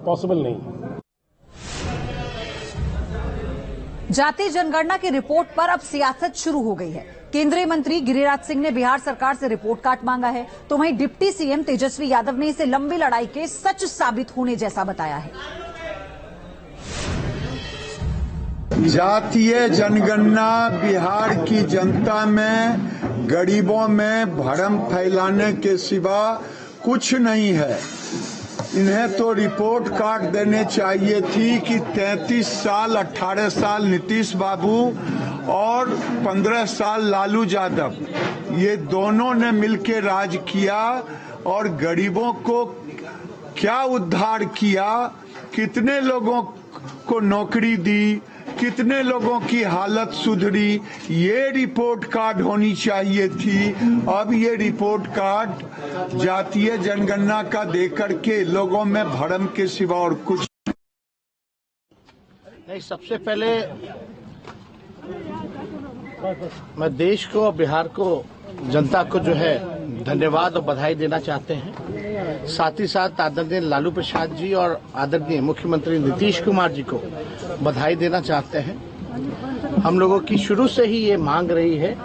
Possible नहीं है। जाति जनगणना की रिपोर्ट पर अब सियासत शुरू हो गई है। केंद्रीय मंत्री गिरिराज सिंह ने बिहार सरकार से रिपोर्ट कार्ड मांगा है, तो वहीं डिप्टी सीएम तेजस्वी यादव ने इसे लंबी लड़ाई के सच साबित होने जैसा बताया है। जातीय जनगणना बिहार की जनता में, गरीबों में भ्रम फैलाने के सिवा कुछ नहीं है। इन्हें तो रिपोर्ट कार्ड देने चाहिए थी कि 33 साल 18 साल नीतीश बाबू और 15 साल लालू यादव, ये दोनों ने मिलकर राज किया और गरीबों को क्या उद्धार किया, कितने लोगों को नौकरी दी, कितने लोगों की हालत सुधरी, ये रिपोर्ट कार्ड होनी चाहिए थी। अब ये रिपोर्ट कार्ड जातीय जनगणना का देकर के लोगों में भ्रम के सिवा और कुछ नहीं। सबसे पहले मैं देश को और बिहार को, जनता को जो है धन्यवाद और बधाई देना चाहते हैं। साथ ही साथ आदरणीय लालू प्रसाद जी और आदरणीय मुख्यमंत्री नीतीश कुमार जी को बधाई देना चाहते हैं। हम लोगों की शुरू से ही ये मांग रही है,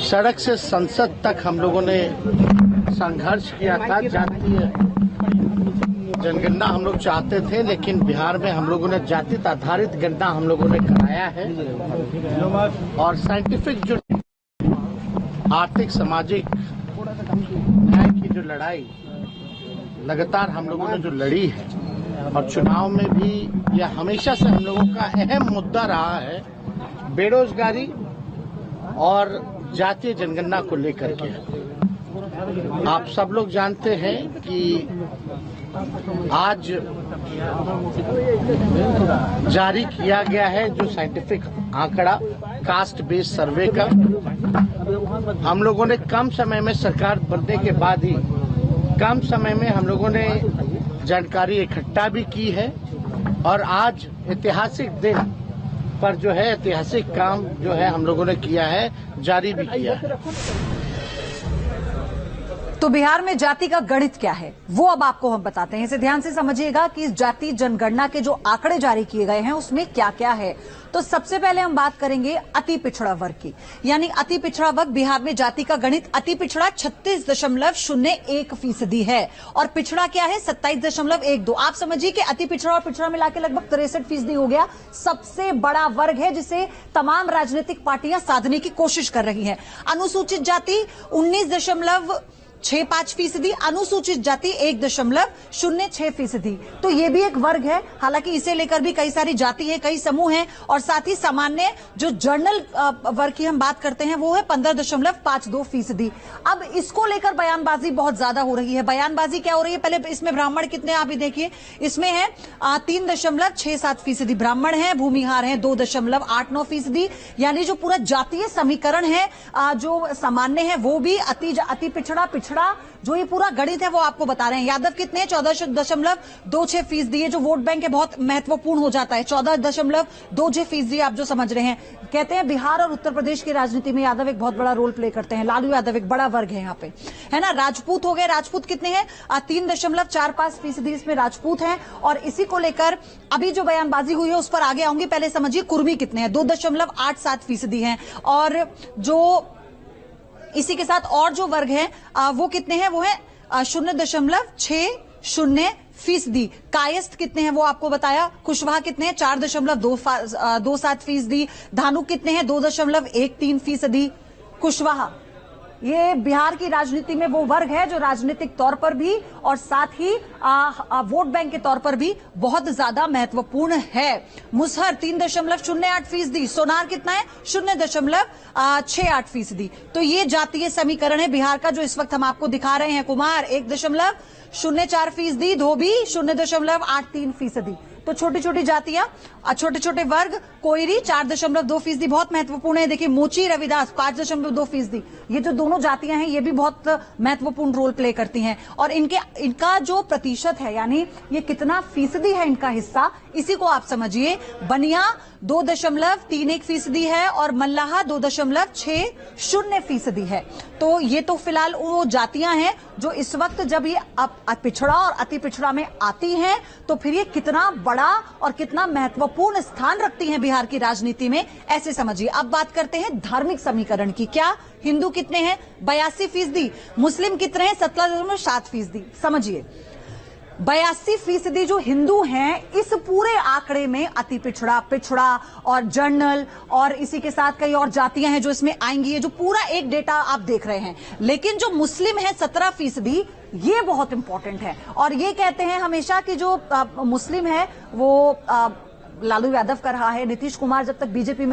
सड़क से संसद तक हम लोगों ने संघर्ष किया था। जातीय जनगणना हम लोग चाहते थे, लेकिन बिहार में हम लोगों ने जाति आधारित गणना हम लोगों ने कराया है और साइंटिफिक जो आर्थिक सामाजिक न्याय की जो लड़ाई लगातार हम लोगों ने जो लड़ी है और चुनाव में भी यह हमेशा से हम लोगों का अहम मुद्दा रहा है, बेरोजगारी और जातीय जनगणना को लेकर के। आप सब लोग जानते हैं कि आज जारी किया गया है जो साइंटिफिक आंकड़ा कास्ट बेस्ड सर्वे का, हम लोगों ने कम समय में सरकार बनने के बाद ही कम समय में हम लोगों ने जानकारी इकट्ठा भी की है और आज ऐतिहासिक दिन पर जो है ऐतिहासिक काम जो है हम लोगों ने किया है, जारी भी किया है। तो बिहार में जाति का गणित क्या है वो अब आपको हम बताते हैं। इसे ध्यान से समझिएगा कि इस जाति जनगणना के जो आंकड़े जारी किए गए हैं उसमें क्या क्या है। तो सबसे पहले हम बात करेंगे अति पिछड़ा वर्ग की, यानी अति पिछड़ा वर्ग बिहार में जाति का गणित अति पिछड़ा 36.01% है और पिछड़ा क्या है 27.12। आप समझिए कि अति पिछड़ा और पिछड़ा मिला के लगभग 63% हो गया। सबसे बड़ा वर्ग है जिसे तमाम राजनीतिक पार्टियां साधने की कोशिश कर रही हैं। अनुसूचित जाति 19.65%, अनुसूचित जाति 1.06%। तो ये भी एक वर्ग है, हालांकि इसे लेकर भी कई सारी जाति है, कई समूह हैं और साथ ही सामान्य जो जनरल वर्ग की हम बात करते हैं वो है 15.52%। अब इसको लेकर बयानबाजी बहुत ज्यादा हो रही है। बयानबाजी क्या हो रही है, पहले इसमें ब्राह्मण कितने आप भी देखिए, इसमें है 3.67% ब्राह्मण है, भूमिहार है 2.89%। यानी जो पूरा जातीय समीकरण है जो सामान्य है वो भी अति पिछड़ा जो ये पूरा गणित है वो आपको बता रहे हैं। यादव कितने हैं 14.26%। ये जो वोट बैंक है बहुत महत्वपूर्ण हो जाता है, 14.26% आप जो समझ रहे हैं। कहते हैं बिहार और उत्तर प्रदेश की राजनीति में यादव एक बहुत बड़ा रोल प्ले करते हैं। लालू यादव एक बड़ा वर्ग है यहाँ पे, है ना। राजपूत हो गए, राजपूत कितने हैं 3.45%, इसमें राजपूत हैं। और इसी को लेकर अभी जो बयानबाजी हुई है उस पर आगे आऊंगी। पहले समझिए कुर्मी कितने हैं 2.87% हैं। और जो इसी के साथ और जो वर्ग है वो कितने हैं, वो है 0.60%। कायस्थ कितने हैं वो आपको बताया। कुशवाहा कितने हैं 4.27%। धानुक कितने हैं 2.13%। कुशवाहा ये बिहार की राजनीति में वो वर्ग है जो राजनीतिक तौर पर भी और साथ ही वोट बैंक के तौर पर भी बहुत ज्यादा महत्वपूर्ण है। मुसहर 3.08%। सोनार कितना है 0.68%। तो ये जातीय समीकरण है बिहार का जो इस वक्त हम आपको दिखा रहे हैं। कुमार 1.04%, धोबी 0.83%। तो छोटी छोटी जातियां, छोटे छोटे वर्ग। कोयरी 4.2%, बहुत महत्वपूर्ण है। देखिए मोची रविदास 5.2%। ये जो दोनों जातियां हैं ये भी बहुत महत्वपूर्ण रोल प्ले करती हैं। और इनका जो प्रतिशत है, यानी ये कितना फीसदी है इनका हिस्सा, इसी को आप समझिए। बनिया 2.31% है और मल्लाहा 2.60% है। तो ये तो फिलहाल वो जातियां हैं जो इस वक्त जब ये पिछड़ा और अति पिछड़ा में आती हैं तो फिर ये कितना बड़ा और कितना महत्वपूर्ण स्थान रखती हैं बिहार की राजनीति में, ऐसे समझिए। अब बात करते हैं धार्मिक समीकरण की। क्या हिंदू कितने हैं? 82%। मुस्लिम कितने हैं? 17.7%। समझिए, 82% जो हिंदू हैं, इस पूरे आंकड़े में अति पिछड़ा, पिछड़ा और जनरल और इसी के साथ कई और जातियां हैं जो इसमें आएंगी, ये जो पूरा एक डेटा आप देख रहे हैं। लेकिन जो मुस्लिम है 17%, ये बहुत इंपॉर्टेंट है। और ये कहते हैं हमेशा कि जो मुस्लिम है वो लालू यादव का रहा है, नीतीश कुमार जब तक बीजेपी में